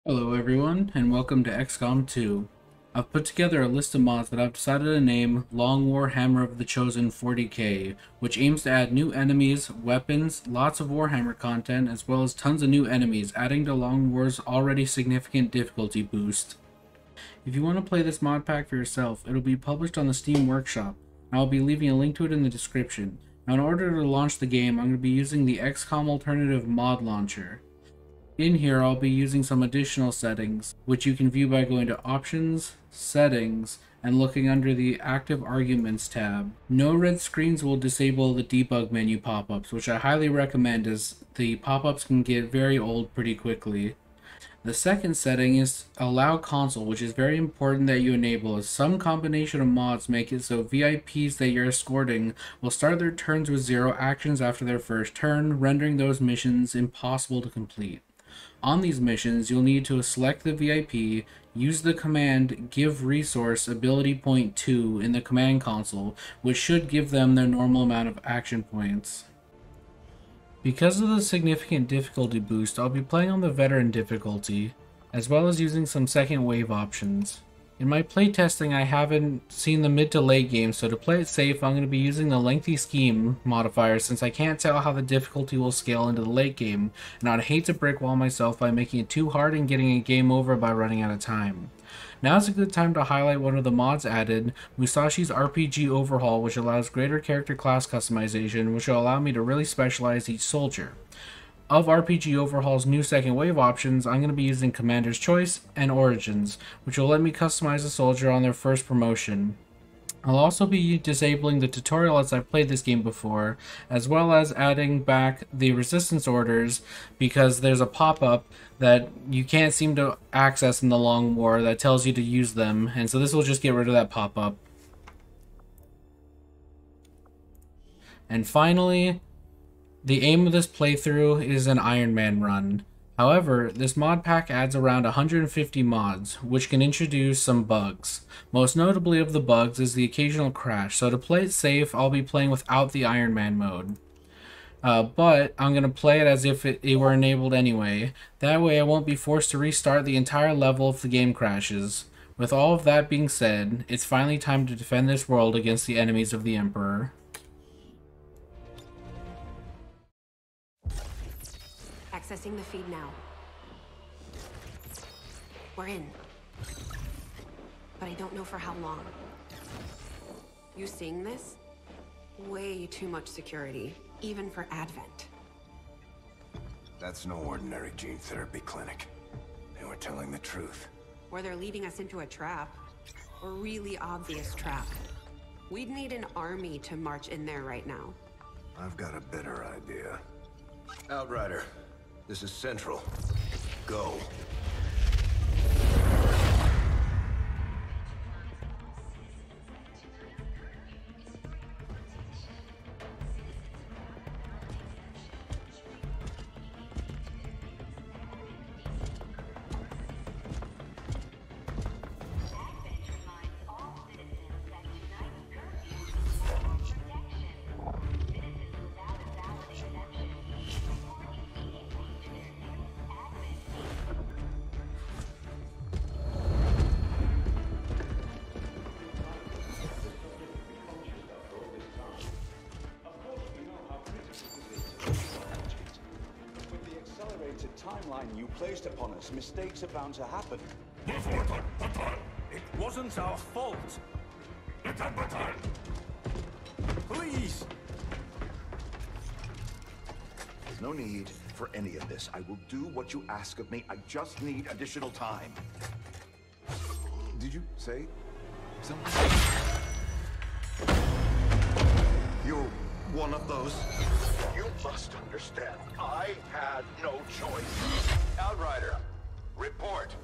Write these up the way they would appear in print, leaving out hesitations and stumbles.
Hello everyone, and welcome to XCom2. I've put together a list of mods that I've decided to name Long Warhammer of the Chosen 40k, which aims to add new enemies, weapons, lots of Warhammer content, as well as tons of new enemies, adding to Long War's already significant difficulty boost. If you want to play this mod pack for yourself, it'll be published on the Steam Workshop. I'll be leaving a link to it in the description. Now, in order to launch the game, I'm going to be using the XCom Alternative Mod Launcher. In here, I'll be using some additional settings, which you can view by going to Options, Settings, and looking under the Active Arguments tab. No red screens will disable the debug menu pop-ups, which I highly recommend as the pop-ups can get very old pretty quickly. The second setting is Allow Console, which is very important that you enable, as some combination of mods make it so VIPs that you're escorting will start their turns with 0 actions after their first turn, rendering those missions impossible to complete. On these missions, you'll need to select the VIP, use the command Give Resource Ability Point 2 in the command console, which should give them their normal amount of action points. Because of the significant difficulty boost, I'll be playing on the Veteran difficulty, as well as using some second wave options. In my playtesting, I haven't seen the mid to late game, so to play it safe, I'm going to be using the Lengthy Scheme modifier since I can't tell how the difficulty will scale into the late game, and I'd hate to brick wall myself by making it too hard and getting a game over by running out of time. Now's a good time to highlight one of the mods added, Musashi's RPG Overhaul, which allows greater character class customization, which will allow me to really specialize each soldier. Of RPG Overhaul's new second wave options, I'm going to be using Commander's Choice and Origins, which will let me customize a soldier on their first promotion. I'll also be disabling the tutorial as I've played this game before, as well as adding back the resistance orders because there's a pop-up that you can't seem to access in the Long War that tells you to use them, and so this will just get rid of that pop-up. And finally, the aim of this playthrough is an Iron Man run. However, this mod pack adds around 150 mods, which can introduce some bugs. Most notably of the bugs is the occasional crash, so to play it safe, I'll be playing without the Iron Man mode. But I'm going to play it as if it were enabled anyway. That way I won't be forced to restart the entire level if the game crashes. With all of that being said, it's finally time to defend this world against the enemies of the Emperor. Accessing the feed now. We're in. But I don't know for how long. You seeing this? Way too much security, even for Advent. That's no ordinary gene therapy clinic. They were telling the truth. Or they're leading us into a trap. A really obvious trap. We'd need an army to march in there right now. I've got a better idea. Outrider. This is Central. Go. Timeline you placed upon us, mistakes are bound to happen. It wasn't our fault. Please! There's no need for any of this. I will do what you ask of me. I just need additional time. Did you say something? You're one of those. You must understand, I had no choice. Outrider, report.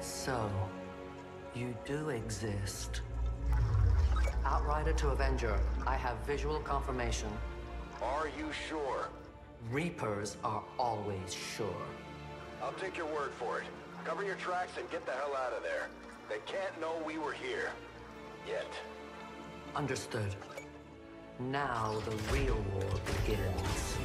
So, you do exist. Outrider to Avenger, I have visual confirmation. Are you sure? Reapers are always sure. I'll take your word for it. Cover your tracks and get the hell out of there. They can't know we were here. Yet. Understood. Now the real war begins.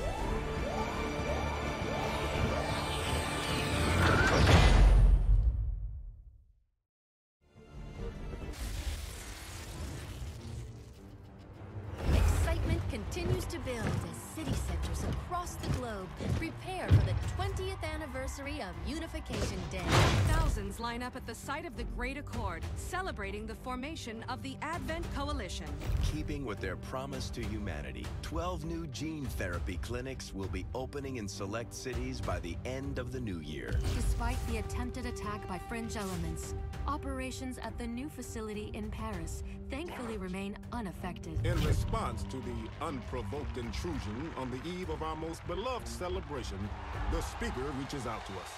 Excitement continues to build as city centers across the globe prepare for the 20th anniversary of Unification Day. Thousands line up at the site of the Great Accord, celebrating the formation of the Advent Coalition. Keeping with their promise to humanity, 12 new gene therapy clinics will be opening in select cities by the end of the new year. Despite the attempted attack by fringe elements, operations at the new facility in Paris thankfully remain unaffected. In response to the unprovoked intrusion on the eve of our most beloved celebration, the speaker reaches out to us.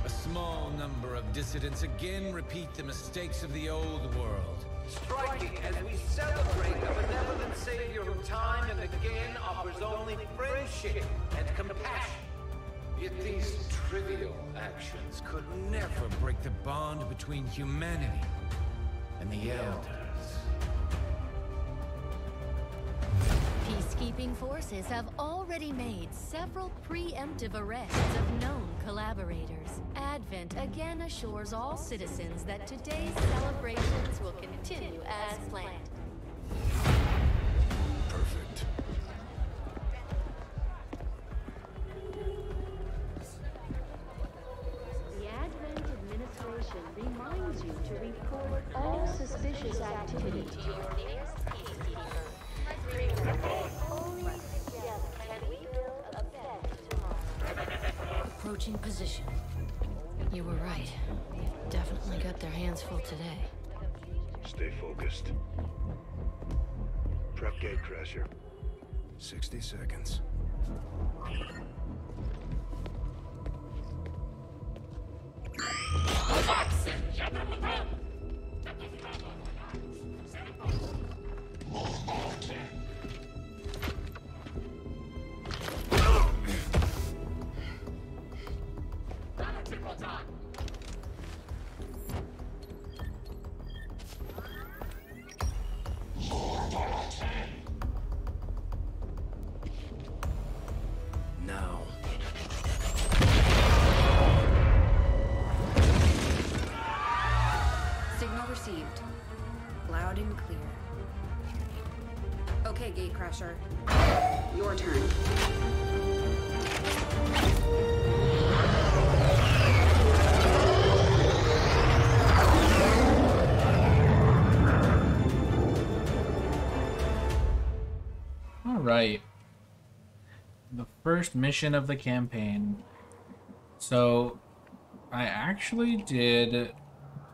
A small number of dissidents again repeat the mistakes of the old world. Striking as we celebrate the benevolent savior who time and again offers only friendship and compassion. Yet these trivial actions could never break the bond between humanity and the Elders. Peacekeeping forces have already made several preemptive arrests of known collaborators. Advent again assures all citizens that today's celebrations will continue as planned. Perfect. The Advent administration reminds you to report all suspicious activity to your nearest peacekeeper. Only together can we build a better tomorrow. Approaching position. You were right. They've definitely got their hands full today. Stay focused. Prep gate crasher. 60 seconds. Now. Signal received. Loud and clear. Okay, Gatecrasher. Your turn. Alright. The first mission of the campaign. So, I actually did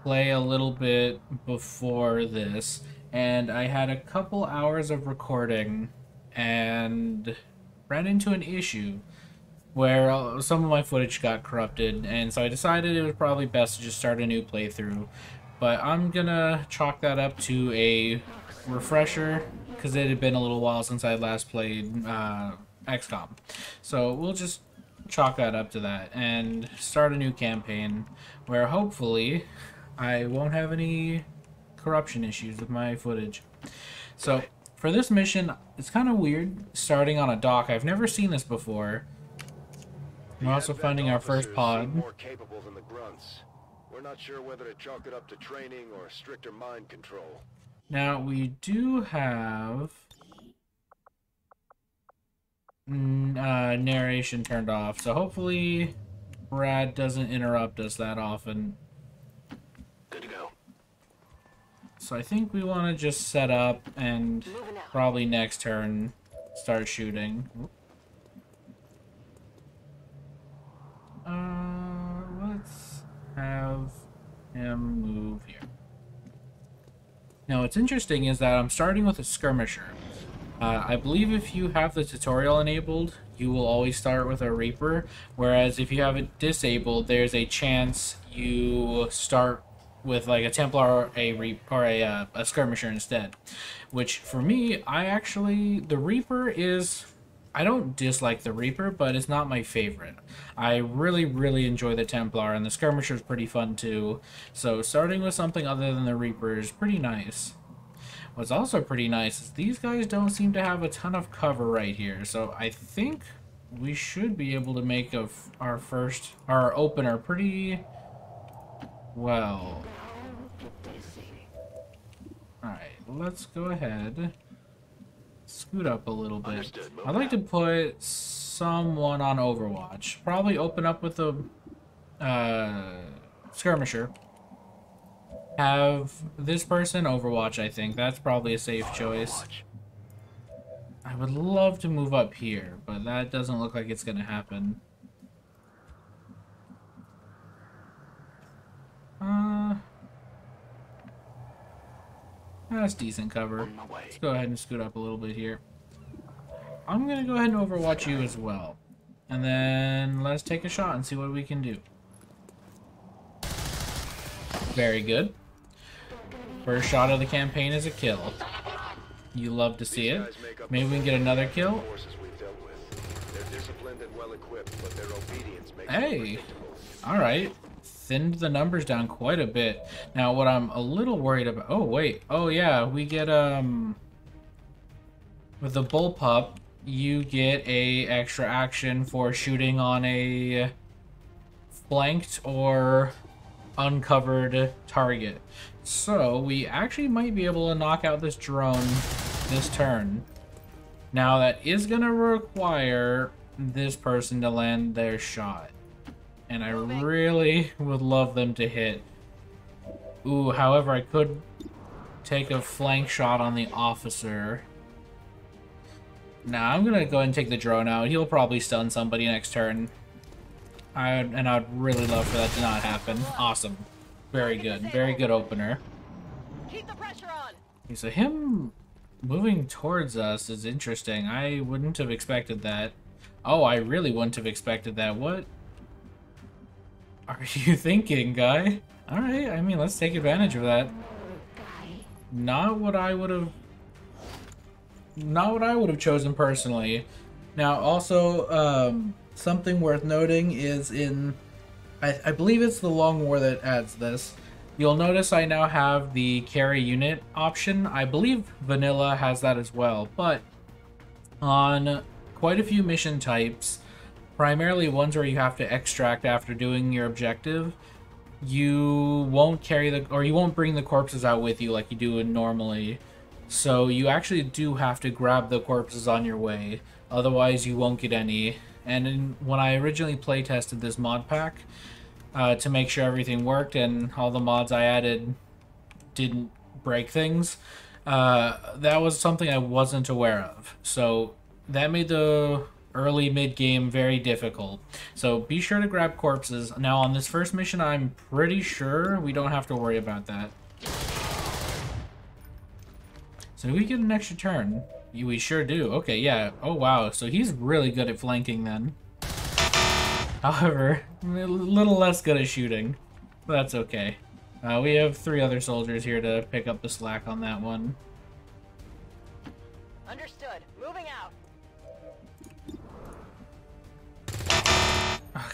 play a little bit before this, and I had a couple hours of recording and ran into an issue where some of my footage got corrupted, and so I decided it was probably best to just start a new playthrough. But I'm gonna chalk that up to a refresher, because it had been a little while since I last played XCom. So we'll just chalk that up to that and start a new campaign where hopefully I won't have any corruption issues with my footage. So for this mission, it's kind of weird starting on a dock. I've never seen this before. We're also finding our first pod. More capable than the grunts. We're not sure whether to chalk it up to training or stricter mind control. Now we do have narration turned off, so hopefully Brad doesn't interrupt us that often. Good to go. So I think we want to just set up and probably next turn start shooting. Let's have him move here. Now what's interesting is that I'm starting with a skirmisher. I believe if you have the tutorial enabled, you will always start with a Reaper, whereas if you have it disabled, there's a chance you start with like a Templar or a skirmisher instead. Which for me, the Reaper is, I don't dislike the Reaper, but it's not my favorite. I really enjoy the Templar, and the skirmisher is pretty fun too. So starting with something other than the Reaper is pretty nice. What's also pretty nice is these guys don't seem to have a ton of cover right here, so I think we should be able to make our opener pretty well. Alright, let's go ahead. Scoot up a little bit. I'd like to put someone on Overwatch. Probably open up with a skirmisher. Have this person Overwatch, I think. That's probably a safe choice. I would love to move up here, but that doesn't look like it's going to happen. That's decent cover. Let's go ahead and scoot up a little bit here. I'm going to go ahead and Overwatch you as well. And then let's take a shot and see what we can do. Very good. First shot of the campaign is a kill. You love to see it. Maybe we can get another kill. Hey! Alright. Thinned the numbers down quite a bit. Now what I'm a little worried about... Oh wait. Oh yeah. We get with the bullpup, you get a extra action for shooting on a flanked or uncovered target. So we actually might be able to knock out this drone this turn. Now that is gonna require this person to land their shot. And I really would love them to hit. Ooh, however, I could take a flank shot on the officer. Nah, I'm gonna go ahead and take the drone out. He'll probably stun somebody next turn. I'd really love for that to not happen. Awesome. Very good. Very good opener. Keep the pressure on. Okay, so him moving towards us is interesting. I wouldn't have expected that. Oh, I really wouldn't have expected that. What are you thinking, guy? Alright, I mean, let's take advantage of that. Not what I would have chosen personally. Now, also, something worth noting is I believe it's the Long War that adds this. You'll notice I now have the carry unit option. I believe Vanilla has that as well, but on quite a few mission types, primarily ones where you have to extract after doing your objective, you won't you won't bring the corpses out with you like you do normally. So you actually do have to grab the corpses on your way, otherwise you won't get any. And when I originally playtested this mod pack, to make sure everything worked and all the mods I added didn't break things, that was something I wasn't aware of. So that made the early mid-game very difficult. So be sure to grab corpses. Now on this first mission, I'm pretty sure we don't have to worry about that. So do we get an extra turn? We sure do. Okay, yeah. Oh, wow. So he's really good at flanking then. However, a little less good at shooting. But that's okay. We have 3 other soldiers here to pick up the slack on that one. Understood. Moving out.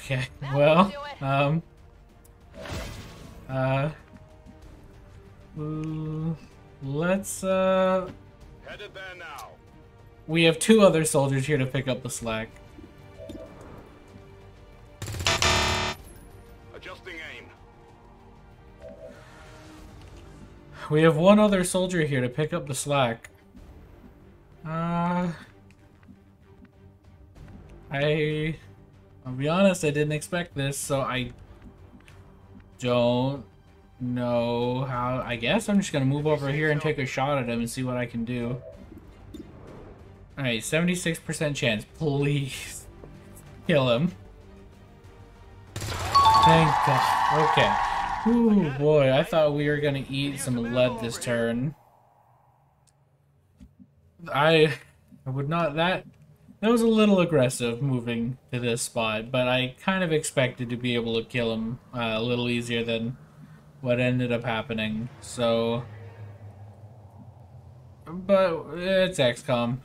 Okay, well, let's, Headed there now. we have 2 other soldiers here to pick up the slack. Adjusting aim. We have 1 other soldier here to pick up the slack. I'll be honest, I didn't expect this, so I don't know how. I guess I'm just gonna move over here and take a shot at him and see what I can do. Alright, 76% chance. Please kill him. Thank God. Okay. Ooh, boy, I thought we were gonna eat some lead this turn. I would not. That was a little aggressive moving to this spot, but I kind of expected to be able to kill him a little easier than what ended up happening. So, but it's XCOM.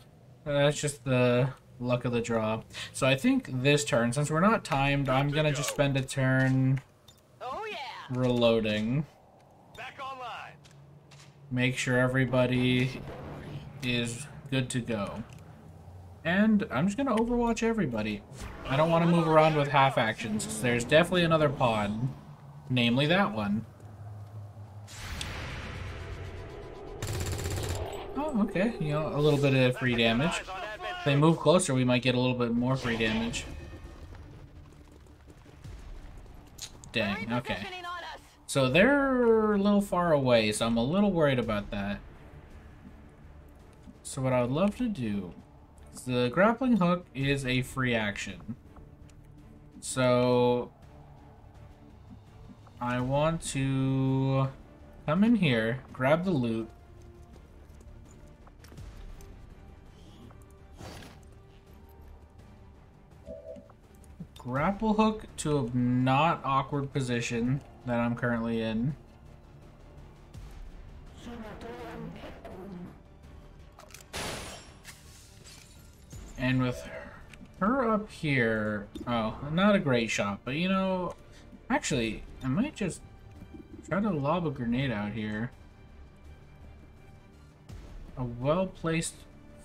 That's just the luck of the draw. So I think this turn, since we're not timed, I'm gonna just spend a turn reloading. Back online. make sure everybody is good to go. And I'm just gonna overwatch everybody. I don't want to move around with half actions, 'cause there's definitely another pod, namely that one. Oh, okay, you know, a little bit of free damage. If they move closer, we might get a little bit more free damage. Dang, okay. So they're a little far away, so I'm a little worried about that. So what I would love to do is the grappling hook is a free action. So I want to come in here, grab the loot. Grapple hook to a not awkward position that I'm currently in. And with her up here, oh, not a great shot, but you know, actually, I might just try to lob a grenade out here. A well-placed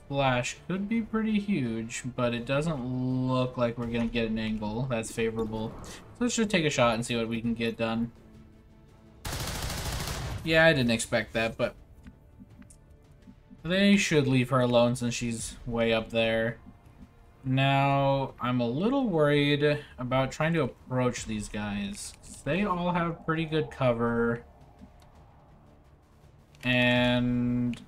flash could be pretty huge, but it doesn't look like we're gonna get an angle that's favorable. So let's just take a shot and see what we can get done. Yeah, I didn't expect that, but they should leave her alone since she's way up there. Now, I'm a little worried about trying to approach these guys. They all have pretty good cover, and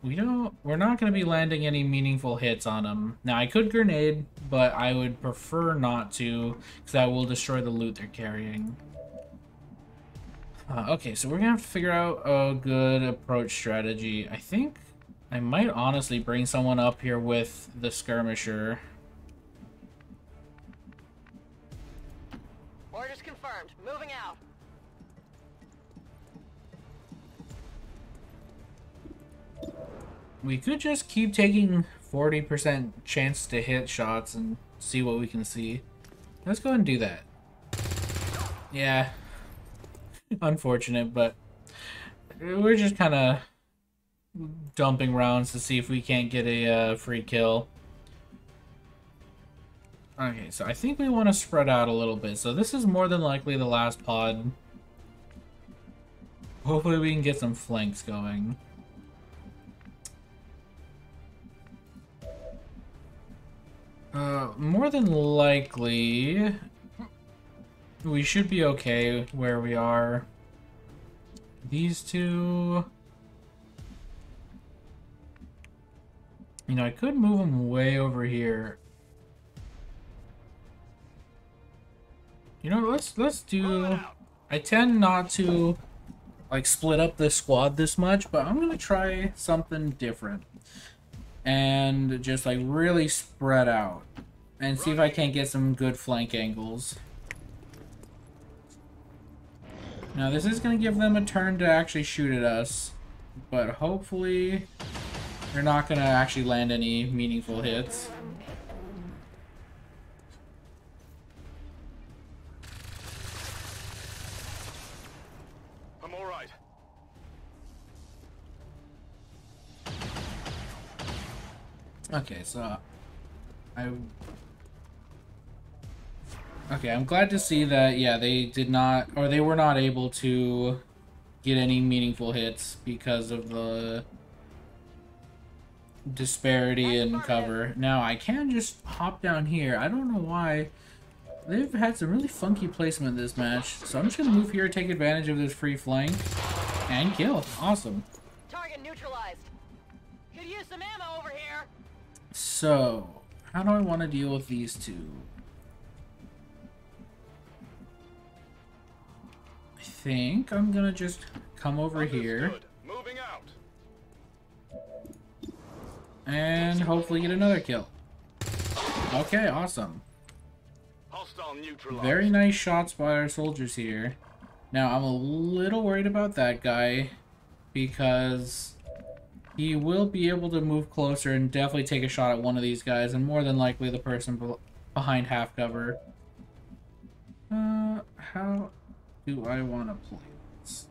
we're not going to be landing any meaningful hits on them. Now, I could grenade, but I would prefer not to, because that will destroy the loot they're carrying. Okay, so we're going to have to figure out a good approach strategy. I think I might honestly bring someone up here with the skirmisher. Orders confirmed. Moving out. We could just keep taking 40% chance to hit shots and see what we can see. Let's go and do that. Yeah. Unfortunate, but we're just kind of dumping rounds to see if we can't get a free kill. Okay, so I think we want to spread out a little bit. So this is more than likely the last pod. Hopefully we can get some flanks going. More than likely, we should be okay where we are. These two... You know, I could move them way over here. You know, let's do... I tend not to, like, split up the squad this much, but I'm gonna try something different. And just, like, really spread out. And see if I can't get some good flank angles. Now, this is gonna give them a turn to actually shoot at us. But hopefully... they're not gonna actually land any meaningful hits. I'm all right. Okay, so okay, I'm glad to see that, yeah, they did not, or they were not able to get any meaningful hits because of the disparity in cover. Now, I can just hop down here. I don't know why. They've had some really funky placement this match. So I'm just going to move here, take advantage of this free flank, and kill. Awesome. Target neutralized. Could use some ammo over here. So, how do I want to deal with these two? I think I'm going to just come over here. Moving out. And hopefully get another kill. Okay, awesome. Hostile neutralized. Very nice shots by our soldiers here. Now, I'm a little worried about that guy because he will be able to move closer and definitely take a shot at one of these guys, and more than likely the person behind half cover. How do I want to play this?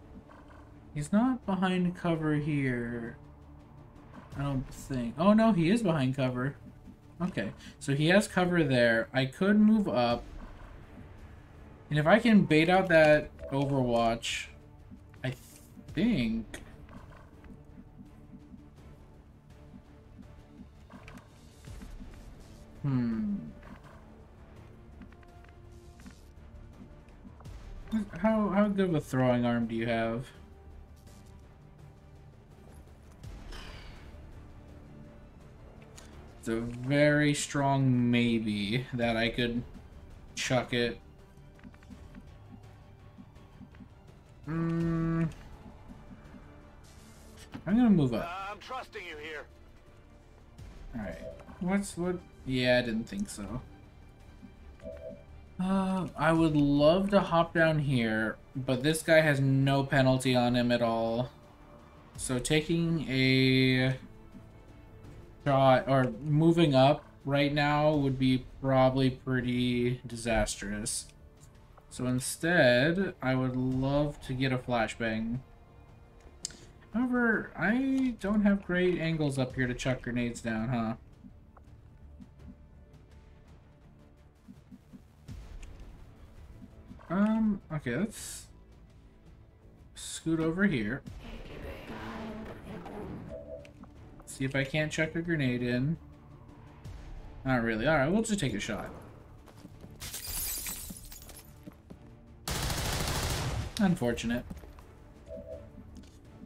He's not behind cover here. I don't think. Oh no, he is behind cover. Okay, so he has cover there. I could move up. And if I can bait out that Overwatch, I think... How good of a throwing arm do you have? It's a very strong maybe that I could chuck it. I'm gonna move up. I'm trusting you here. Alright. What? Yeah, I didn't think so. I would love to hop down here, but this guy has no penalty on him at all. So taking a shot, or moving up right now would be probably pretty disastrous. So instead, I would love to get a flashbang. However, I don't have great angles up here to chuck grenades down, huh? Okay, let's scoot over here. See if I can't chuck a grenade in. Not really. Alright, we'll just take a shot. Unfortunate.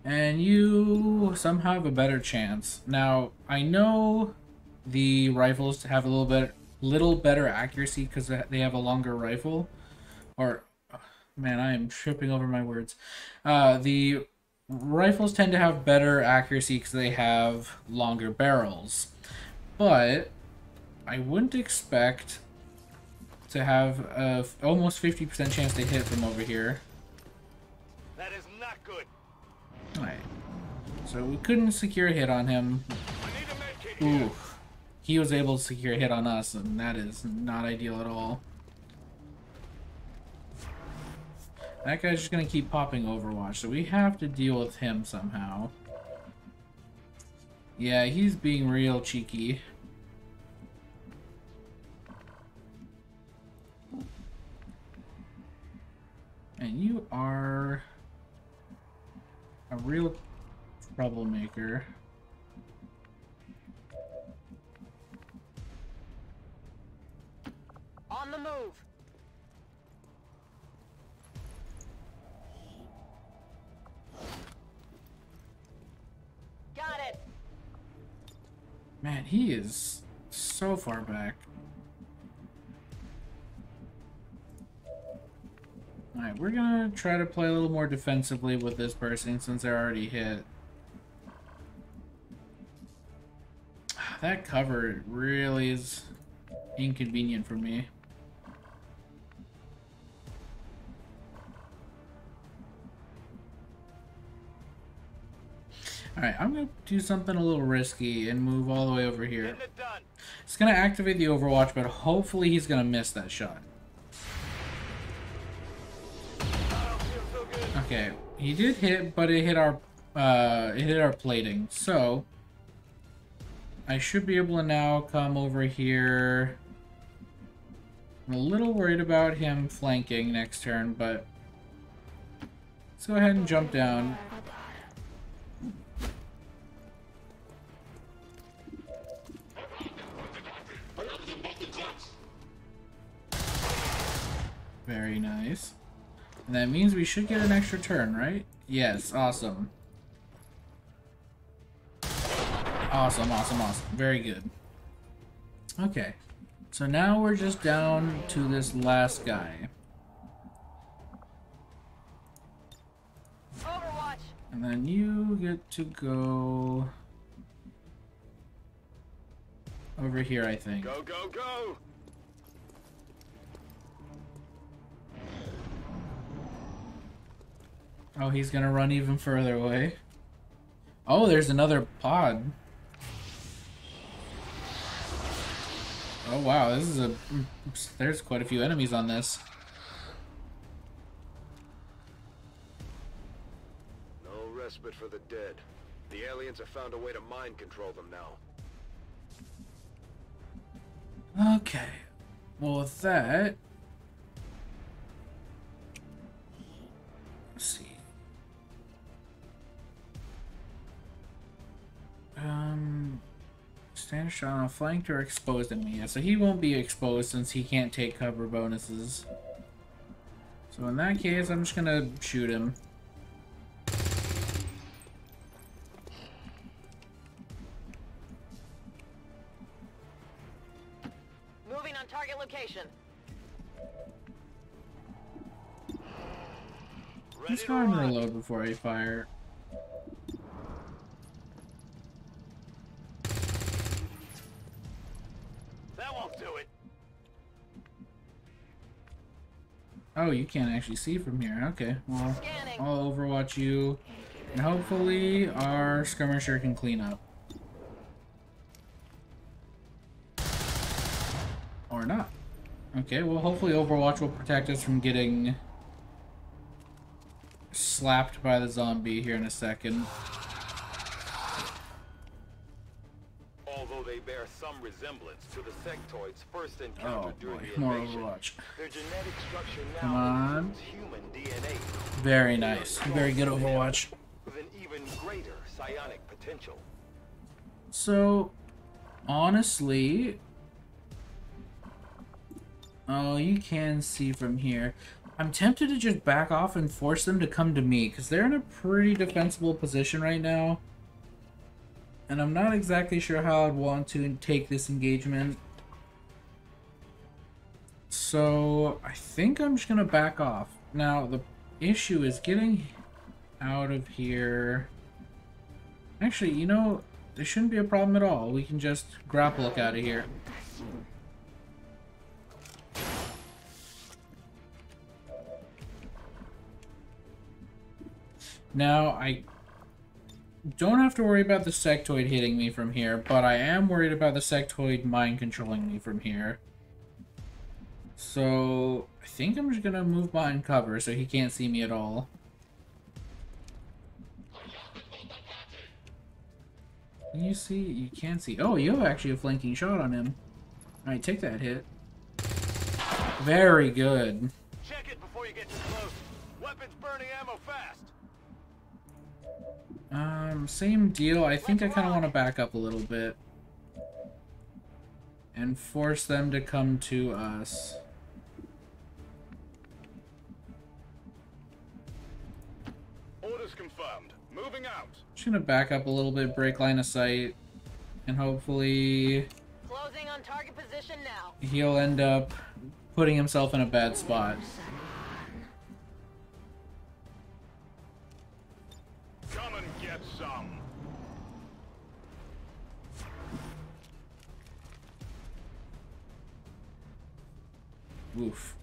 And you somehow have a better chance. Now, I know the rifles have a little better accuracy because they have a longer rifle. Or, man, I am tripping over my words. The rifles tend to have better accuracy because they have longer barrels. But I wouldn't expect to have a almost 50% chance to hit from over here. That is not good. Alright. So we couldn't secure a hit on him. Ooh. He was able to secure a hit on us, and that is not ideal at all. That guy's just gonna keep popping Overwatch, so we have to deal with him somehow. Yeah, he's being real cheeky. And you are a real troublemaker. On the move. Got it. Man, he is so far back. Alright, we're gonna try to play a little more defensively with this person since they're already hit. That cover really is inconvenient for me. Alright, I'm gonna do something a little risky and move all the way over here. It's gonna activate the Overwatch, but hopefully he's gonna miss that shot. Okay, he did hit, but it hit our plating. So I should be able to now come over here. I'm a little worried about him flanking next turn, but let's go ahead and jump down. Very nice. And that means we should get an extra turn, right? Yes, awesome. Awesome, awesome, awesome. Very good. Okay. So now we're just down to this last guy. Overwatch. And then you get to go over here, I think. Go, go, go! Oh, he's gonna run even further away. Oh, there's another pod. Oh wow, this is there's quite a few enemies on this. No respite for the dead. The aliens have found a way to mind control them now. Okay. Well, with that... Let's see. Stand shot on flanked or exposed enemy. Yeah, so he won't be exposed since he can't take cover bonuses. So in that case, I'm just gonna shoot him. Moving on target location. Let's go and reload before I fire. That won't do it. Oh, you can't actually see from here. Okay, well, I'll overwatch you, and hopefully our skirmisher can clean up. Or not. Okay, well, hopefully Overwatch will protect us from getting slapped by the zombie here in a second. Although they bear some resemblance to the sectoids first encountered during the More invasion, Overwatch. their genetic structure now Come on. includes human DNA. Very nice. Very good Overwatch. With an even greater psionic potential. So, honestly... Oh, you can see from here. I'm tempted to just back off and force them to come to me, because they're in a pretty defensible position right now. And I'm not exactly sure how I'd want to take this engagement. So, I think I'm just going to back off. Now, the issue is getting out of here. Actually, you know, there shouldn't be a problem at all. We can just grapple look out of here. Now, I don't have to worry about the sectoid hitting me from here, but I am worried about the sectoid mind controlling me from here. So, I think I'm just gonna move behind cover so he can't see me at all. Can you see? You can see. Oh, you have actually a flanking shot on him. Alright, take that hit. Very good. Check it before you get too close. Weapons burning ammo fast. Same deal. I think I kind of want to back up a little bit. And force them to come to us. Orders confirmed. Moving out. Just gonna back up a little bit, break line of sight, and hopefully Closing on target position now. he'll end up putting himself in a bad spot. Come and get some. Oof.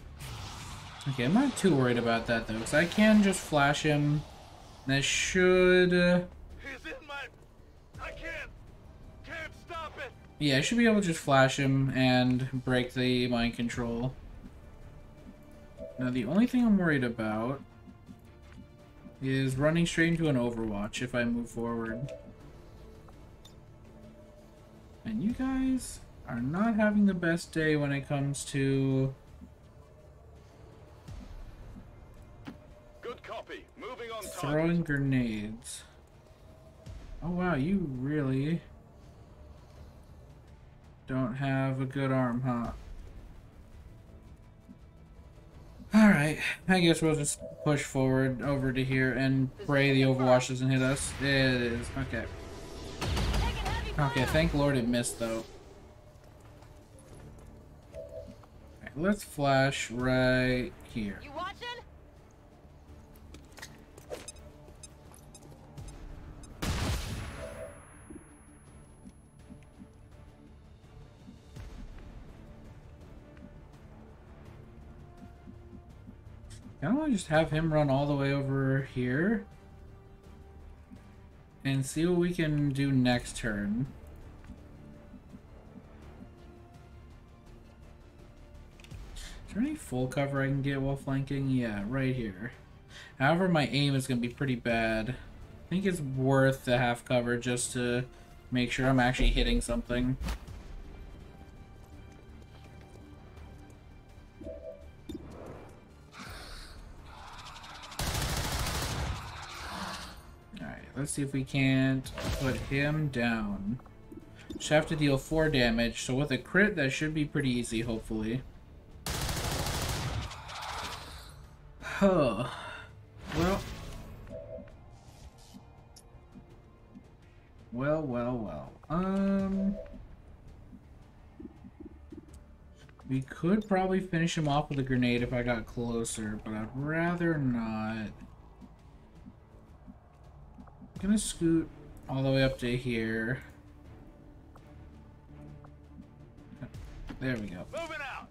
Okay, I'm not too worried about that though, because I can just flash him. That should... He's in my... I can't stop it. Yeah, I should be able to just flash him and break the mind control. Now, the only thing I'm worried about is running straight into an Overwatch if I move forward. And you guys are not having the best day when it comes to... Good copy. Moving on target. throwing grenades. Oh wow, you really don't have a good arm, huh? Alright, I guess we'll just push forward over to here and pray the Overwatch doesn't hit us. It is. Okay. Okay, thank Lord it missed though. Alright, let's flash right here. You watching? I want to just have him run all the way over here and see what we can do next turn. Is there any full cover I can get while flanking? Yeah, right here. However, my aim is going to be pretty bad. I think it's worth the half cover just to make sure I'm actually hitting something. Alright, let's see if we can't put him down. Just have to deal 4 damage, so with a crit that should be pretty easy, hopefully. Huh. Well. Well. We could probably finish him off with a grenade if I got closer, but I'd rather not. I'm gonna scoot all the way up to here. There we go. Moving out.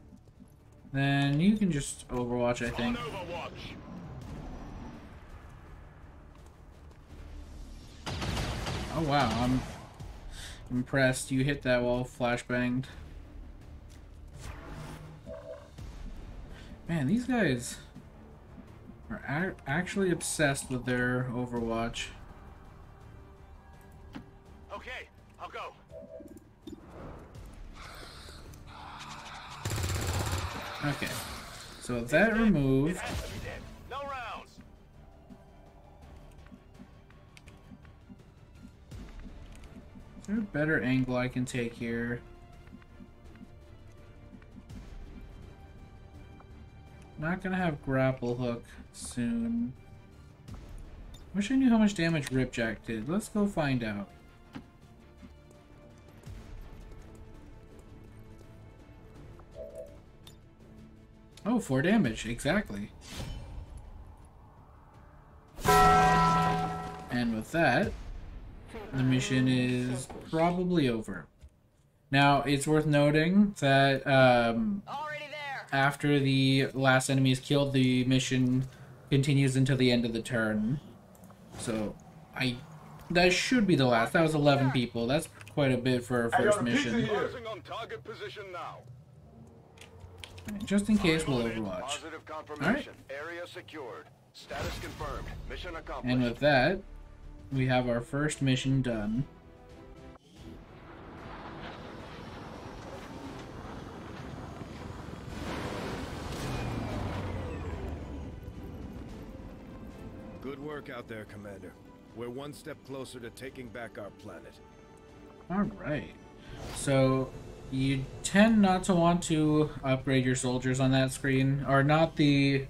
Then you can just Overwatch, I think. Overwatch. Oh wow, I'm impressed. You hit that while flashbanged. Man, these guys are actually obsessed with their Overwatch. Okay, I'll go. Okay, so that removed. No rounds. Is there a better angle I can take here? Not gonna have grapple hook soon. Wish I knew how much damage Ripjack did. Let's go find out. Oh, 4 damage, exactly. And with that, the mission is probably over. Now, it's worth noting that after the last enemy is killed, the mission continues until the end of the turn. So, that should be the last. That was 11 people. That's quite a bit for our first mission. On target position now. Just in case, we'll Overwatch. Positive confirmation. Area secured. Status confirmed. Mission accomplished. And with that, we have our first mission done. Good work out there, Commander. We're one step closer to taking back our planet. Alright. So, you tend not to want to upgrade your soldiers on that screen, or not the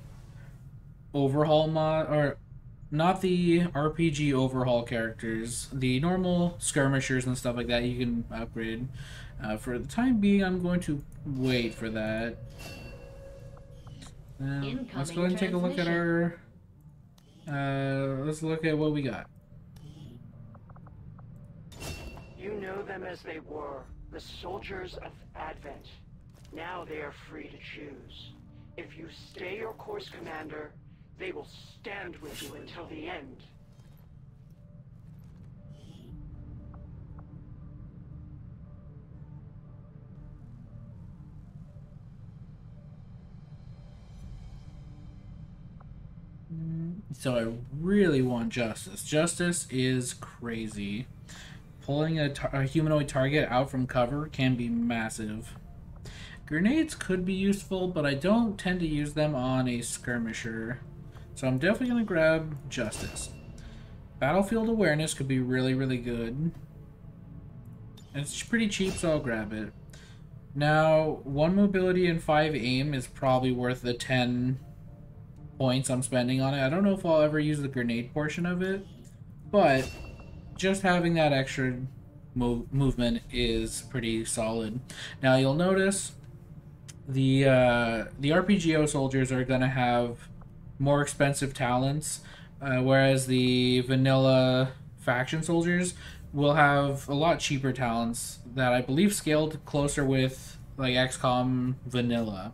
overhaul mod, or not the RPG overhaul characters. The normal skirmishers and stuff like that you can upgrade. For the time being, I'm going to wait for that. Let's go ahead and take a look at our... let's look at what we got. You know them as they were, the soldiers of Advent. Now they are free to choose. If you stay your course, Commander, they will stand with you until the end. So I really want Justice. Justice is crazy. Pulling a humanoid target out from cover can be massive. Grenades could be useful, but I don't tend to use them on a skirmisher. So I'm definitely going to grab Justice. Battlefield Awareness could be really, really good. It's pretty cheap, so I'll grab it. Now, 1 mobility and 5 aim is probably worth the 10 points I'm spending on it. I don't know if I'll ever use the grenade portion of it, but just having that extra movement is pretty solid. Now you'll notice the RPGO soldiers are going to have more expensive talents, whereas the vanilla faction soldiers will have a lot cheaper talents that I believe scaled closer with like XCom vanilla.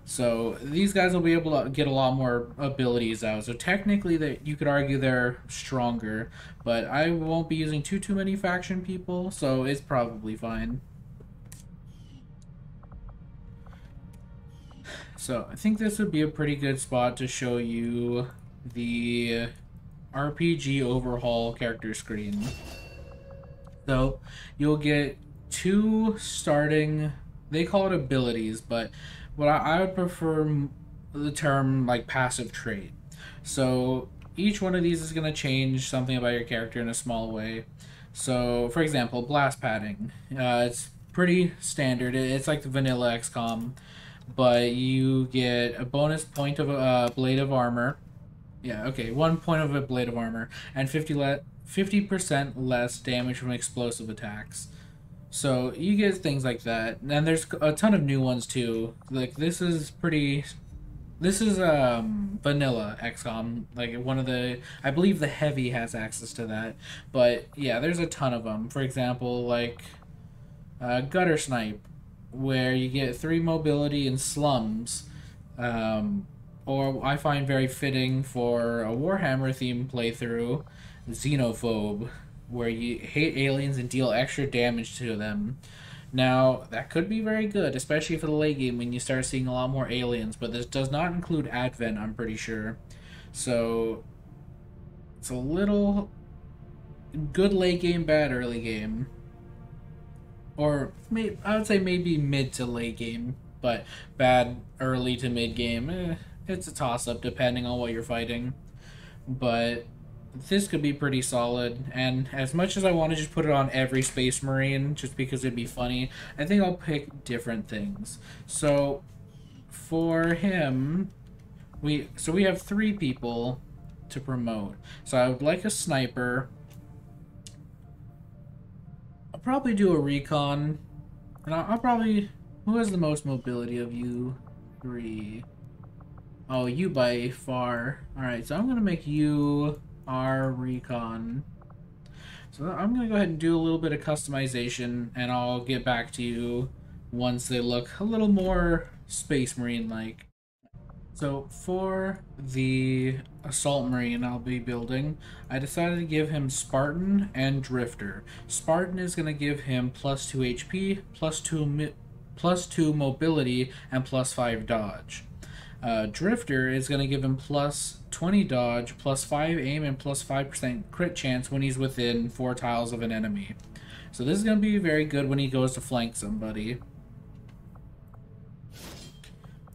So these guys will be able to get a lot more abilities out. So technically, you could argue they're stronger, but I won't be using too many faction people, so it's probably fine. So I think this would be a pretty good spot to show you the RPG overhaul character screen. So you'll get 2 starting, they call it abilities, but what I would prefer the term like passive trait. So each one of these is going to change something about your character in a small way. So for example, blast padding. It's pretty standard. It's like the vanilla XCom, but you get a bonus point of a blade of armor. Yeah, okay, 1 point of a blade of armor, and 50% less damage from explosive attacks. So you get things like that. And there's a ton of new ones too. Like this is vanilla XCOM. Like one of the, I believe the heavy has access to that. But yeah, there's a ton of them. For example, like gutter snipe, where you get 3 mobility in slums. Or I find very fitting for a Warhammer themed playthrough, Xenophobe, where you hate aliens and deal extra damage to them. Now, that could be very good, especially for the late game when you start seeing a lot more aliens, but this does not include Advent, I'm pretty sure. So, it's a little good late game, bad early game. Or, I would say maybe mid to late game, but bad early to mid game. It's a toss-up depending on what you're fighting. But this could be pretty solid, and as much as I want to just put it on every Space Marine just because it'd be funny, I think I'll pick different things. So for him, we have 3 people to promote. So I would like a sniper. I'll probably do a recon, and I'll probably, who has the most mobility of you 3? Oh, you by far. Alright, so I'm going to make you our recon. So I'm going to go ahead and do a little bit of customization, and I'll get back to you once they look a little more Space Marine-like. So for the Assault Marine I'll be building, I decided to give him Spartan and Drifter. Spartan is going to give him +2 HP, +2 mobility, and +5 dodge. Drifter is going to give him +20 dodge, +5 aim, and +5% crit chance when he's within 4 tiles of an enemy. So this is going to be very good when he goes to flank somebody.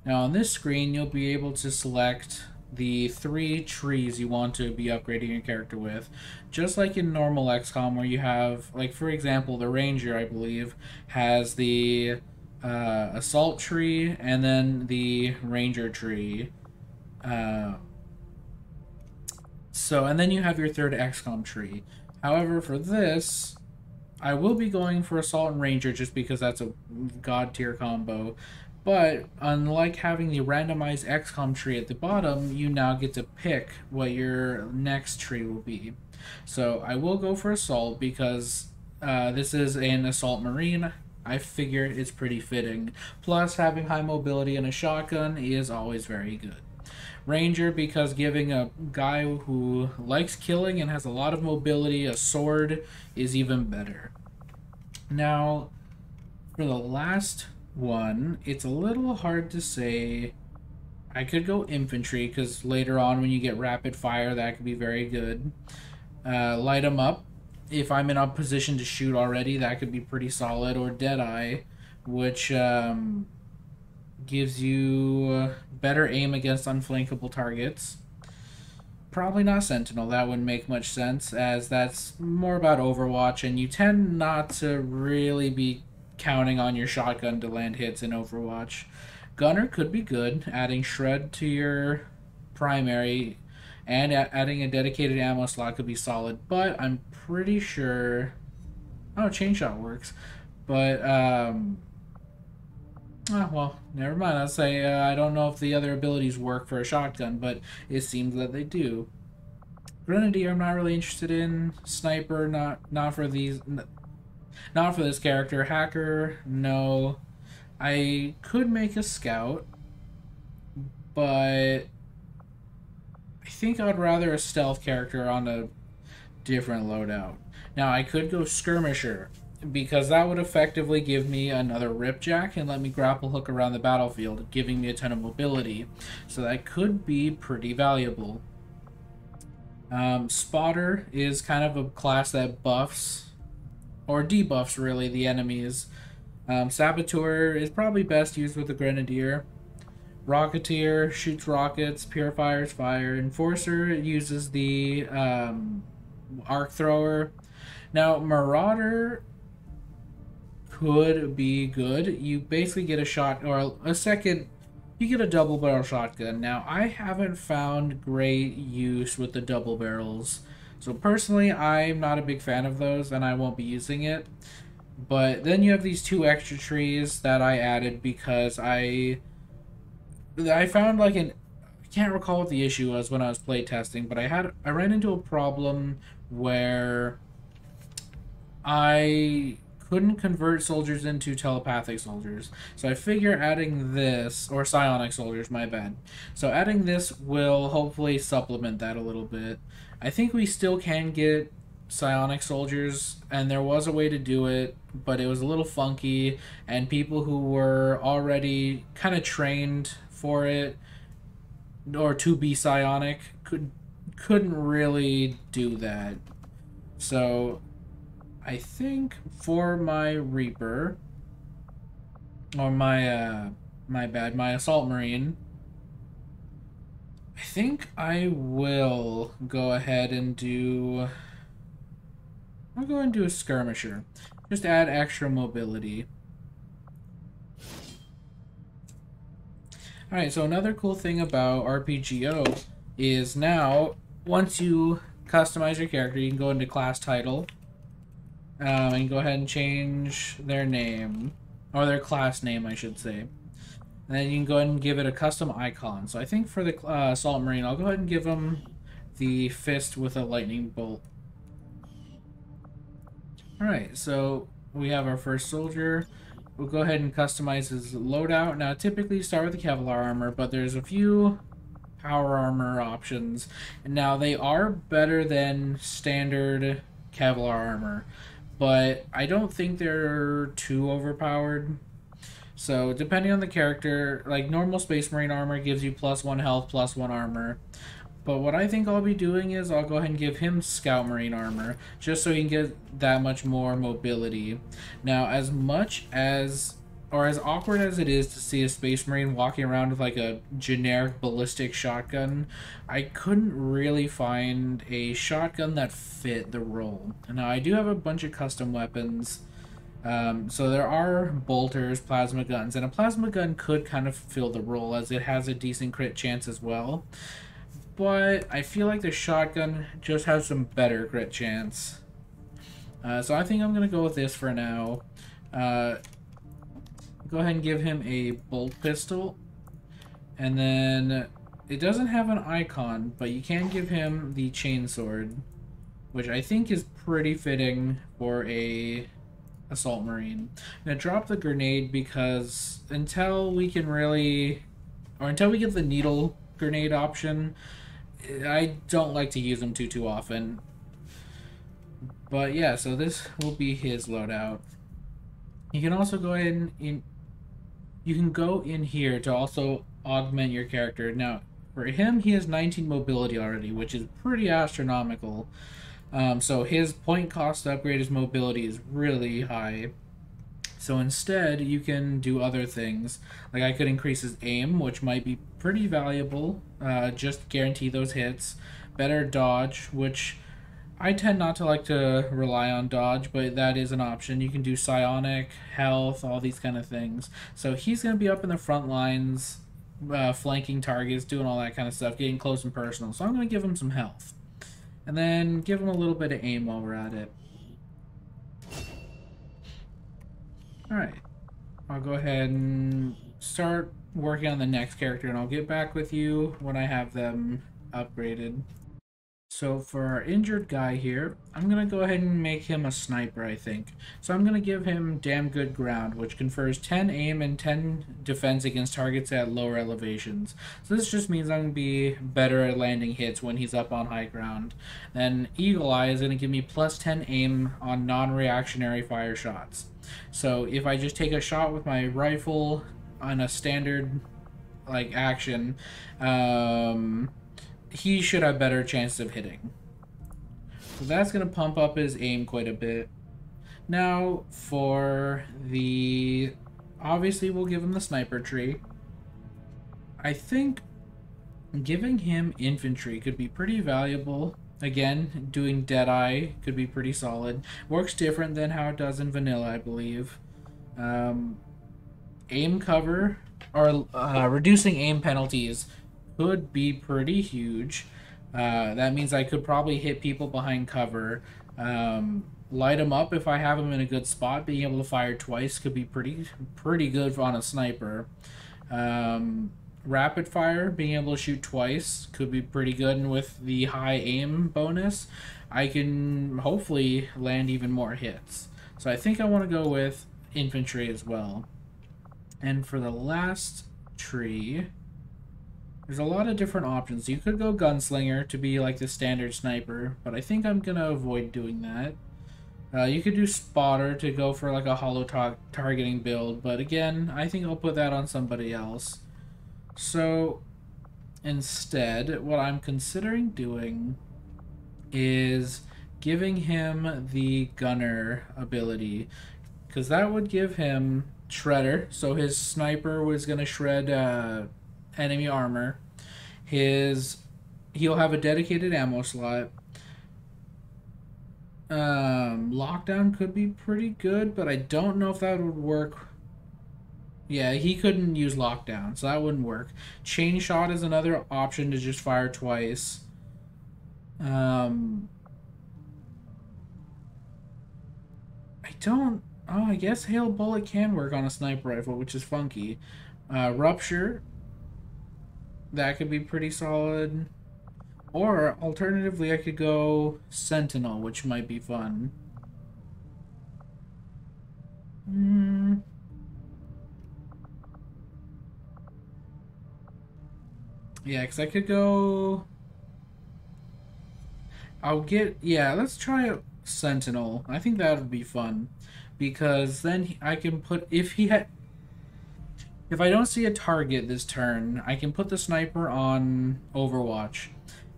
Now on this screen, you'll be able to select the 3 trees you want to be upgrading your character with. Just like in normal XCOM, where you have, like for example, the Ranger, I believe, has the Assault tree and then the Ranger tree. And then you have your 3rd XCOM tree. However, for this, I will be going for Assault and Ranger just because that's a god tier combo. But unlike having the randomized XCOM tree at the bottom, you now get to pick what your next tree will be. So I will go for Assault because this is an Assault Marine. I figure it's pretty fitting. Plus, having high mobility and a shotgun is always very good. Ranger, because giving a guy who likes killing and has a lot of mobility a sword is even better. Now, for the last one, it's a little hard to say. I could go infantry, because later on when you get rapid fire, that could be very good. Light 'em up. If I'm in a position to shoot already, that could be pretty solid. Or Deadeye, which gives you better aim against unflankable targets. Probably not Sentinel, that wouldn't make much sense, as that's more about Overwatch, and you tend not to really be counting on your shotgun to land hits in Overwatch. Gunner could be good, adding Shred to your primary, and adding a dedicated ammo slot could be solid, but I'm pretty sure... Oh, Chain Shot works. But, oh, well, never mind. I'll say I don't know if the other abilities work for a shotgun, but it seems that they do. Grenadier I'm not really interested in. Sniper, not for these... Not for this character. Hacker, no. I could make a Scout, but... I think I'd rather a stealth character on a different loadout. Now, I could go Skirmisher, because that would effectively give me another Ripjack and let me grapple hook around the battlefield, giving me a ton of mobility. So that could be pretty valuable. Spotter is kind of a class that buffs, or debuffs really, the enemies. Saboteur is probably best used with the Grenadier. Rocketeer shoots rockets, purifiers fire. Enforcer uses the arc thrower. Now, Marauder could be good. You basically get a shot, or a second, you get a double barrel shotgun. Now, I haven't found great use with the double barrels. So personally, I'm not a big fan of those, and I won't be using it. But then you have these 2 extra trees that I added because I found like I can't recall what the issue was when I was playtesting, but I ran into a problem where I couldn't convert soldiers into telepathic soldiers. So I figure adding this, or psionic soldiers, my bad. So adding this will hopefully supplement that a little bit. I think we still can get psionic soldiers, and there was a way to do it, but it was a little funky, and people who were already kind of trained for it or to be psionic couldn't really do that. So I think for my Reaper, or my my Assault Marine, I think I will go ahead and do I'll go ahead and do a Skirmisher. Just add extra mobility. Alright, so another cool thing about RPGO is now, once you customize your character, you can go into class title, and go ahead and change their name, or their class name, I should say. And then you can go ahead and give it a custom icon. So I think for the Assault Marine, I'll go ahead and give him the fist with a lightning bolt. Alright, so we have our first soldier. We'll go ahead and customize his loadout. Now, typically you start with the Kevlar armor, but there's a few power armor options. And now, they are better than standard Kevlar armor, but I don't think they're too overpowered. So, depending on the character, like normal Space Marine armor gives you +1 health, +1 armor. But what I think I'll be doing is I'll go ahead and give him Scout Marine armor, just so he can get that much more mobility. Now, as much as, or as awkward as it is to see a Space Marine walking around with like a generic ballistic shotgun, I couldn't really find a shotgun that fit the role. Now, I do have a bunch of custom weapons. So there are bolters, plasma guns, and a plasma gun could kind of fill the role as it has a decent crit chance as well. But I feel like the shotgun just has some better crit chance. So I think I'm going to go with this for now. Go ahead and give him a bolt pistol. And then it doesn't have an icon, but you can give him the chainsword, which I think is pretty fitting for a Assault Marine. I'm going to drop the grenade because until we can really, or until we get the needle grenade option, I don't like to use them too often. But yeah, so this will be his loadout. You can also go ahead and you can go in here to also augment your character. Now, for him, he has 19 mobility already, which is pretty astronomical. So his point cost to upgrade his mobility is really high. So instead, you can do other things. Like I could increase his aim, which might be pretty valuable. Just guarantee those hits. Better dodge, which I tend not to like to rely on dodge, but that is an option. You can do psionic, health, all these kind of things. So he's going to be up in the front lines, flanking targets, doing all that kind of stuff, getting close and personal. So I'm going to give him some health. And then give him a little bit of aim while we're at it. Alright, I'll go ahead and start working on the next character, and I'll get back with you when I have them upgraded. So for our injured guy here, I'm going to go ahead and make him a sniper, I think. So I'm going to give him Damn Good Ground, which confers 10 aim and 10 defense against targets at lower elevations. So this just means I'm going to be better at landing hits when he's up on high ground. Then Eagle Eye is going to give me +10 aim on non-reactionary fire shots. So if I just take a shot with my rifle on a standard like action, he should have better chances of hitting. So that's going to pump up his aim quite a bit. Now, for the... Obviously, we'll give him the sniper tree. I think giving him infantry could be pretty valuable. Again, doing Deadeye could be pretty solid. Works different than how it does in vanilla, I believe. Aim cover, or reducing aim penalties could be pretty huge. That means I could probably hit people behind cover. Light them up if I have them in a good spot. Being able to fire twice could be pretty good on a sniper. Rapid fire, being able to shoot twice, could be pretty good, and with the high aim bonus, I can hopefully land even more hits. So I think I want to go with infantry as well. And for the last tree, there's a lot of different options. You could go gunslinger to be like the standard sniper, but I think I'm going to avoid doing that. You could do spotter to go for like a hollow targeting build, but again, I think I'll put that on somebody else. So instead, what I'm considering doing is giving him the gunner ability, because that would give him shredder, so his sniper was going to shred enemy armor. He'll have a dedicated ammo slot. Lockdown could be pretty good, but I don't know if that would work. Yeah, he couldn't use lockdown, so that wouldn't work. Chain shot is another option to just fire twice. I guess hail bullet can work on a sniper rifle, which is funky. Rupture, that could be pretty solid. Or, alternatively, I could go Sentinel, which might be fun. Yeah, because I could go... let's try Sentinel. I think that would be fun. Because then I can put... If I don't see a target this turn, I can put the sniper on Overwatch.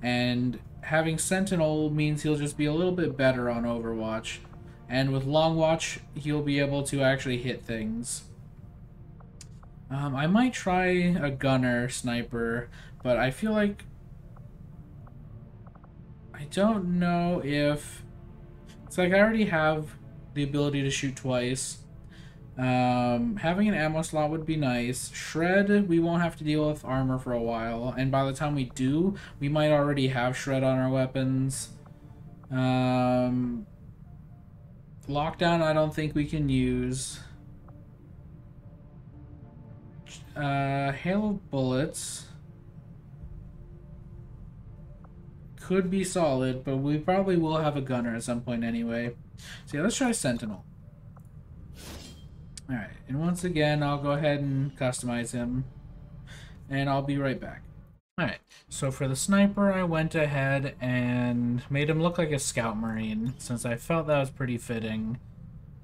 And having Sentinel means he'll just be a little bit better on Overwatch. And with Long Watch, he'll be able to actually hit things. I might try a gunner sniper, but I feel like... I don't know if... It's like I already have the ability to shoot twice. Having an ammo slot would be nice. Shred, we won't have to deal with armor for a while, and by the time we do, we might already have shred on our weapons. Lockdown, I don't think we can use. Hail of bullets could be solid, but we probably will have a gunner at some point anyway. So yeah, let's try Sentinel. Alright, and once again, I'll go ahead and customize him, and I'll be right back. Alright, so for the sniper, I went ahead and made him look like a Scout Marine, since I felt that was pretty fitting.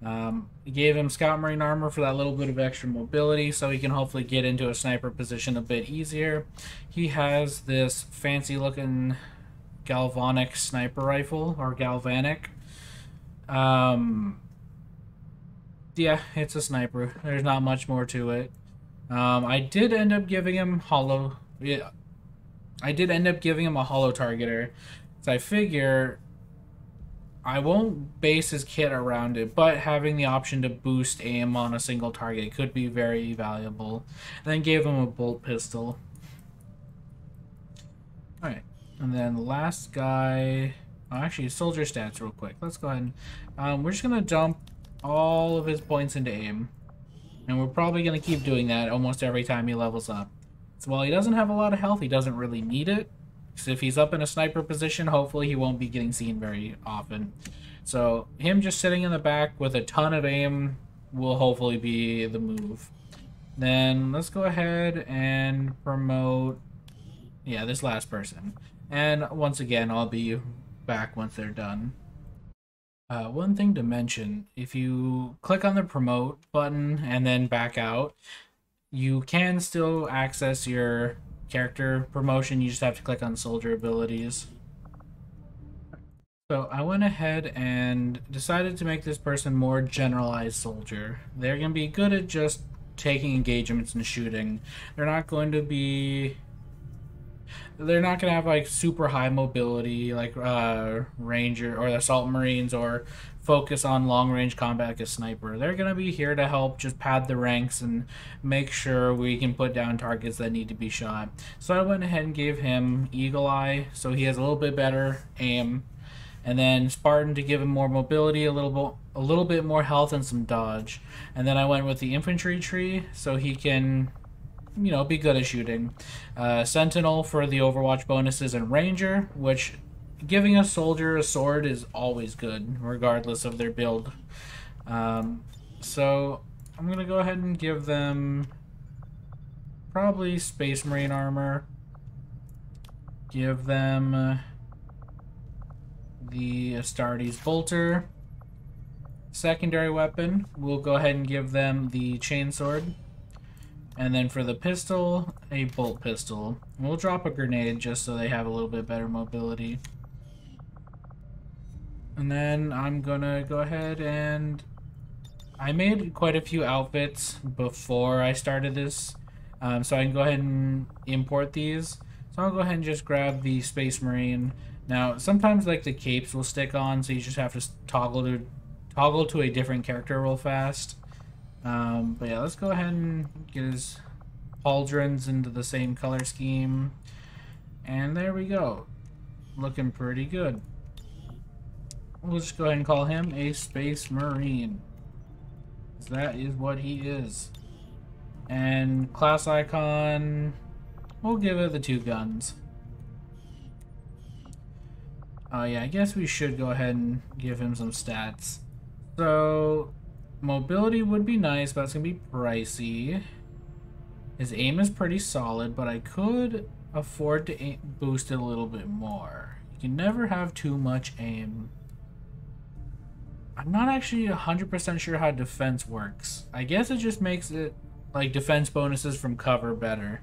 Gave him Scout Marine armor for that little bit of extra mobility, so he can hopefully get into a sniper position a bit easier. He has this fancy-looking galvanic sniper rifle, or galvanic. Yeah, it's a sniper. There's not much more to it. I did end up giving him hollow... Yeah, I did end up giving him a hollow targeter. So I figure I won't base his kit around it, but having the option to boost aim on a single target could be very valuable. And then gave him a bolt pistol. Alright, and then the last guy... Oh, actually, soldier stats real quick. Let's go ahead and... we're just going to dump all of his points into aim, and we're probably going to keep doing that almost every time he levels up. So while he doesn't have a lot of health, he doesn't really need it, so if he's up in a sniper position, hopefully he won't be getting seen very often. So him just sitting in the back with a ton of aim will hopefully be the move. Then let's go ahead and promote this last person, and once again I'll be back once they're done. One thing to mention, if you click on the promote button and then back out, you can still access your character promotion, you just have to click on soldier abilities. So I went ahead and decided to make this person more generalized soldier. They're going to be good at just taking engagements and shooting. They're not going to have like super high mobility like Ranger or the Assault Marines, or focus on long range combat like a sniper. They're going to be here to help just pad the ranks and make sure we can put down targets that need to be shot. So I went ahead and gave him Eagle Eye, so he has a little bit better aim. And then Spartan to give him more mobility, a little bit more health, and some dodge. And then I went with the infantry tree, so he can, you know, be good at shooting. Sentinel for the Overwatch bonuses, and Ranger, which giving a soldier a sword is always good, regardless of their build. So I'm gonna go ahead and give them probably Space Marine armor. Give them the Astartes bolter. Secondary weapon, we'll go ahead and give them the chainsword. And then for the pistol, a bolt pistol. We'll drop a grenade just so they have a little bit better mobility. And then I'm gonna go ahead and I made quite a few outfits before I started this, so I can go ahead and import these. So I'll go ahead and just grab the Space Marine. Now, sometimes like the capes will stick on, so you just have to toggle to a different character real fast. But yeah, let's go ahead and get his pauldrons into the same color scheme. And there we go. Looking pretty good. We'll just go ahead and call him a Space Marine. That is what he is. And class icon, we'll give it the 2 guns. Oh yeah, I guess we should go ahead and give him some stats. So, mobility would be nice, but it's going to be pricey. His aim is pretty solid, but I could afford to boost it a little bit more. You can never have too much aim. I'm not actually 100% sure how defense works. I guess it just makes it like defense bonuses from cover better.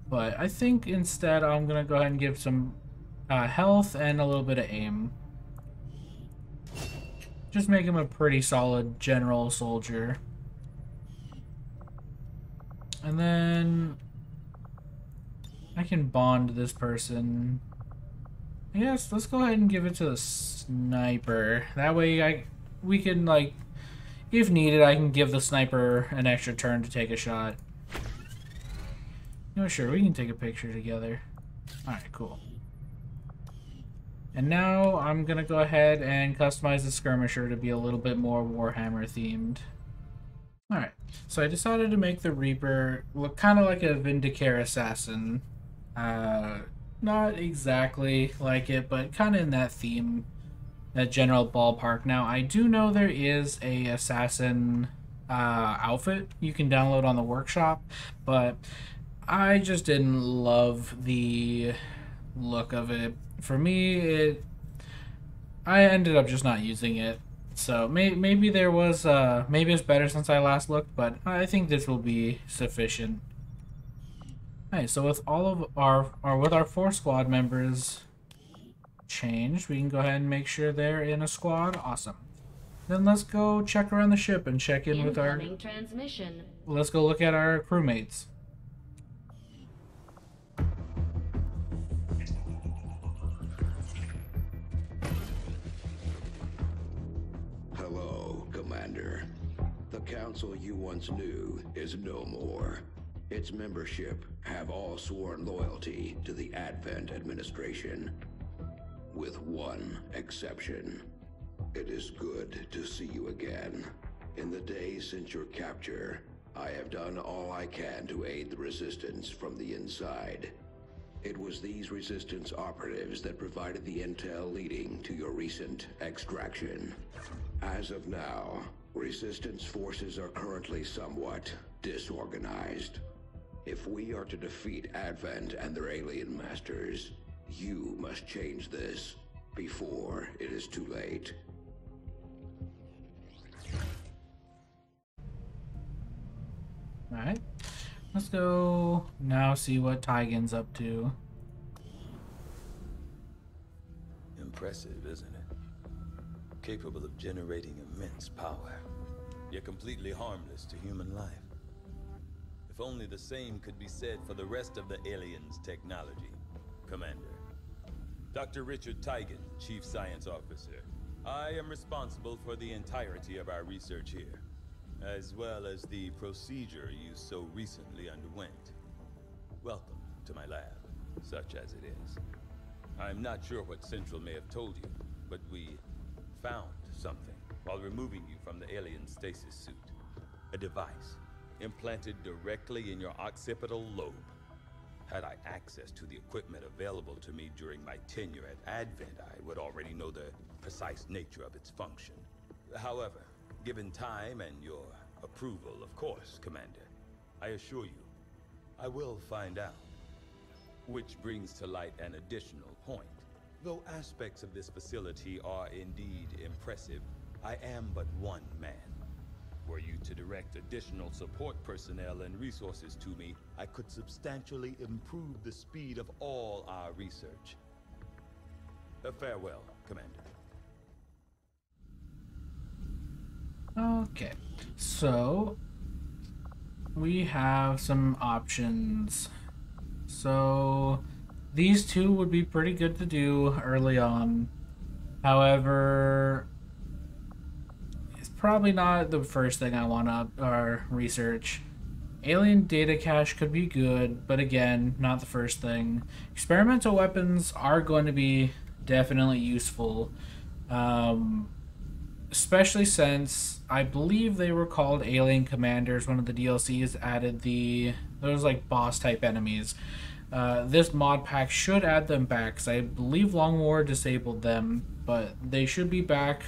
But I think instead I'm going to go ahead and give some health and a little bit of aim. Just make him a pretty solid general soldier. And then I can bond this person. Yes, let's go ahead and give it to the sniper. That way we can, like, if needed, I can give the sniper an extra turn to take a shot. You know, sure, we can take a picture together. Alright, cool. And now I'm gonna go ahead and customize the skirmisher to be a little bit more Warhammer themed. Alright, so I decided to make the Reaper look kind of like a Vindicare assassin. Not exactly like it, but kind of in that theme, that general ballpark. Now, I do know there is a assassin outfit you can download on the workshop, but I just didn't love the look of it. For me, I ended up just not using it. So maybe there was maybe it's better since I last looked, but I think this will be sufficient. Alright, so with all of our 4 squad members changed, we can go ahead and make sure they're in a squad. Awesome. Then let's go check around the ship and check in with our transmission. Let's go look at our crewmates. Hello, Commander. The council you once knew is no more. Its membership have all sworn loyalty to the Advent administration, with one exception. It is good to see you again. In the days since your capture, I have done all I can to aid the resistance from the inside. It was these resistance operatives that provided the intel leading to your recent extraction. As of now, resistance forces are currently somewhat disorganized. If we are to defeat Advent and their alien masters, you must change this before it is too late. Alright. Let's go now see what Tygan's up to. Impressive, isn't it? Capable of generating immense power, yet completely harmless to human life. If only the same could be said for the rest of the aliens' technology. Commander. Dr. Richard Tygan, Chief Science Officer. I am responsible for the entirety of our research here, as well as the procedure you so recently underwent. Welcome to my lab, such as it is. I'm not sure what Central may have told you, but we found something while removing you from the alien stasis suit. A device implanted directly in your occipital lobe. Had I access to the equipment available to me during my tenure at Advent, I would already know the precise nature of its function. However, given time and your approval, of course, Commander, I assure you, I will find out. Which brings to light an additional point. Though aspects of this facility are indeed impressive, I am but one man. Were you to direct additional support personnel and resources to me, I could substantially improve the speed of all our research. Farewell, Commander. Okay, so we have some options. So these two would be pretty good to do early on. However, it's probably not the first thing I want to research. Alien data cache could be good, but again, not the first thing. Experimental weapons are going to be definitely useful. Especially since I believe they were called Alien Commanders. One of the DLCs added those like boss type enemies. This mod pack should add them back, because I believe Long War disabled them, but they should be back,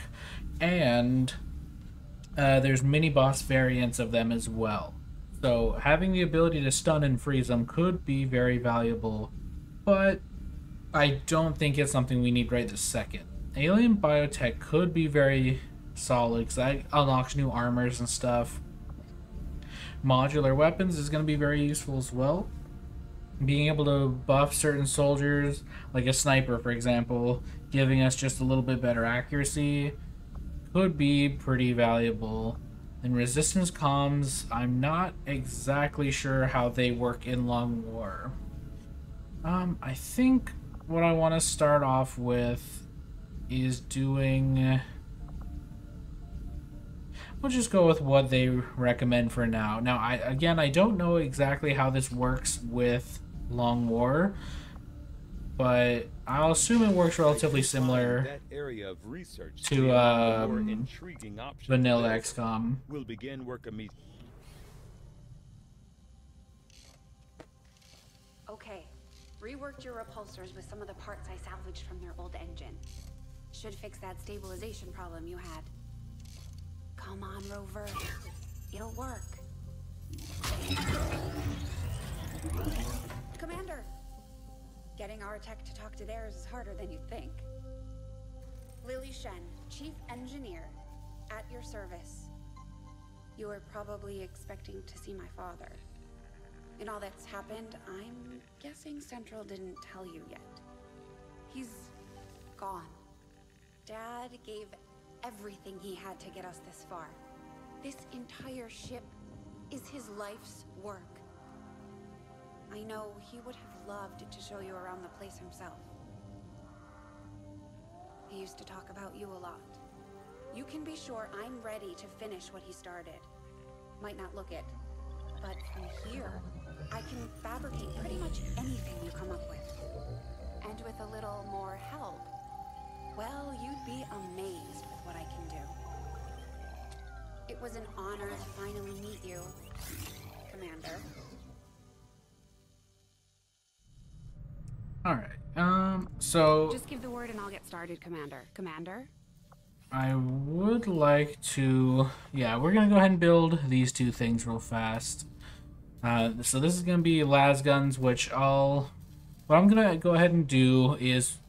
and there's mini boss variants of them as well. So having the ability to stun and freeze them could be very valuable, but I don't think it's something we need right this second. Alien biotech could be very solid, because that unlocks new armors and stuff. Modular weapons is going to be very useful as well. Being able to buff certain soldiers, like a sniper for example, giving us just a little bit better accuracy, could be pretty valuable. And resistance comms, I'm not exactly sure how they work in Long War. I think what I want to start off with is doing... We'll just go with what they recommend for now. Now, I don't know exactly how this works with Long War, but I'll assume it works relatively similar to vanilla XCom. We'll begin work immediately. Okay, reworked your repulsors with some of the parts I salvaged from their old engine. Should fix that stabilization problem you had. Come on, Rover. It'll work. Commander! Getting our tech to talk to theirs is harder than you'd think. Lily Shen, Chief Engineer, at your service. You were probably expecting to see my father. In all that's happened, I'm guessing Central didn't tell you yet. He's gone. Dad gave everything he had to get us this far. This entire ship is his life's work. I know he would have loved to show you around the place himself. He used to talk about you a lot. You can be sure I'm ready to finish what he started. Might not look it, but from here, I can fabricate pretty much anything you come up with. And with a little more help, well, you'd be amazed with what I can do. It was an honor to finally meet you, Commander. Alright, so... Just give the word and I'll get started, Commander. Commander? I would like to... Yeah, we're gonna go ahead and build these two things real fast. So this is gonna be las guns, which what I'm gonna go ahead and do is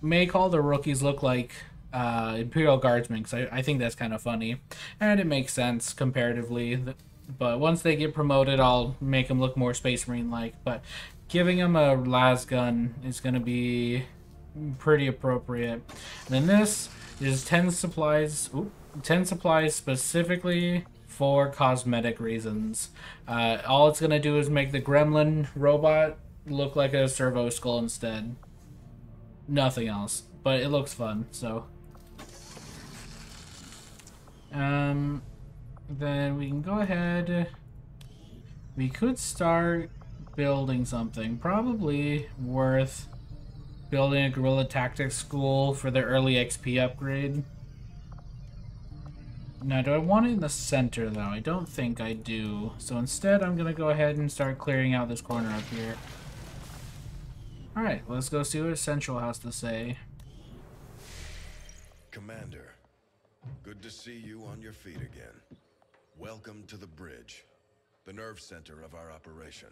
make all the rookies look like Imperial Guardsmen, because I think that's kind of funny. And it makes sense comparatively. But once they get promoted, I'll make them look more Space Marine-like. But giving them a las gun is going to be pretty appropriate. And then this is 10 supplies. 10 supplies specifically for cosmetic reasons. All it's going to do is make the gremlin robot look like a servo skull instead. Nothing else. But it looks fun, so. Then we can go ahead. We could start building something. Probably worth building a guerrilla tactics school for the early XP upgrade. Now, do I want it in the center, though? I don't think I do. So instead, I'm going to go ahead and start clearing out this corner up here. Alright, let's go see what Central has to say. Commander, good to see you on your feet again. Welcome to the bridge, the nerve center of our operation.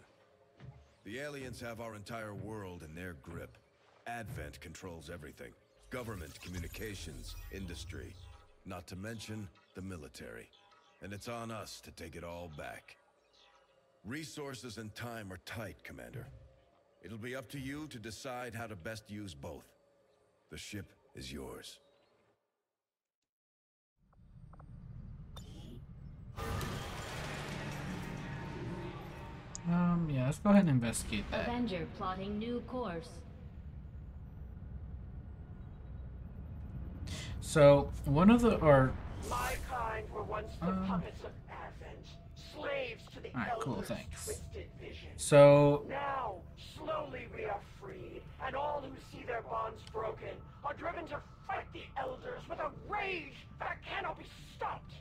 The aliens have our entire world in their grip. Advent controls everything. Government, communications, industry, not to mention the military. And it's on us to take it all back. Resources and time are tight, Commander. It'll be up to you to decide how to best use both. The ship is yours. Yeah, let's go ahead and investigate that. Avenger plotting new course. So, one of the, My kind were once the puppets of Advent, slaves to the Alright, cool, Elders' thanks. twisted vision. So, Now, slowly we are freed, and all who see their bonds broken are driven to fight the Elders with a rage that cannot be stopped.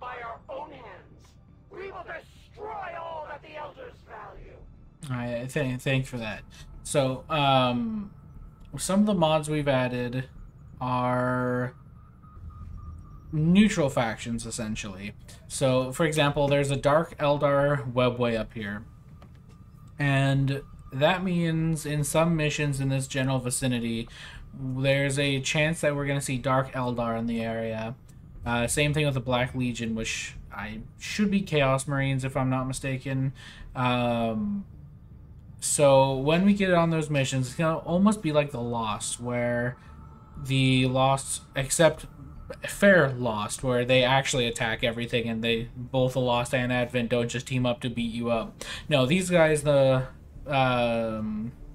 By our own hands, we will destroy all that the Elders value. alright, thanks for that. So, some of the mods we've added are neutral factions, essentially. So, for example, there's a Dark Eldar webway up here. And that means in some missions in this general vicinity, there's a chance that we're going to see Dark Eldar in the area. Same thing with the Black Legion, which should be Chaos Marines, if I'm not mistaken. So when we get on those missions, it's going to almost be like the Lost, where the Lost, except fair Lost, where they actually attack everything, and they, both the Lost and Advent, don't just team up to beat you up. No, these guys, the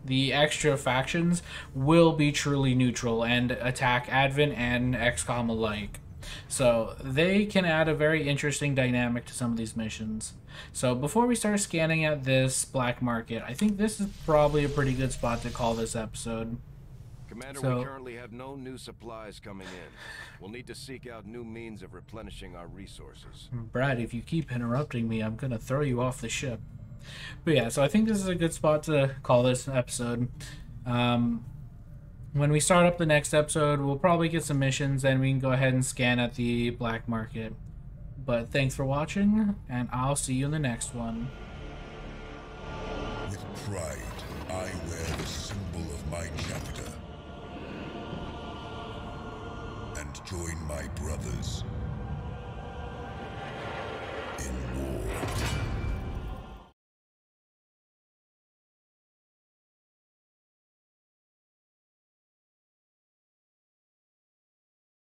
extra factions, will be truly neutral and attack Advent and XCOM alike. So they can add a very interesting dynamic to some of these missions. So before we start scanning at this black market, I think this is probably a pretty good spot to call this episode. Commander, we currently have no new supplies coming in. We'll need to seek out new means of replenishing our resources. Brad, if you keep interrupting me, I'm gonna throw you off the ship. But yeah, so I think this is a good spot to call this episode. When we start up the next episode, we'll probably get some missions, and we can go ahead and scan at the black market. But thanks for watching, and I'll see you in the next one. With pride, I wear the symbol of my chapter, and join my brothers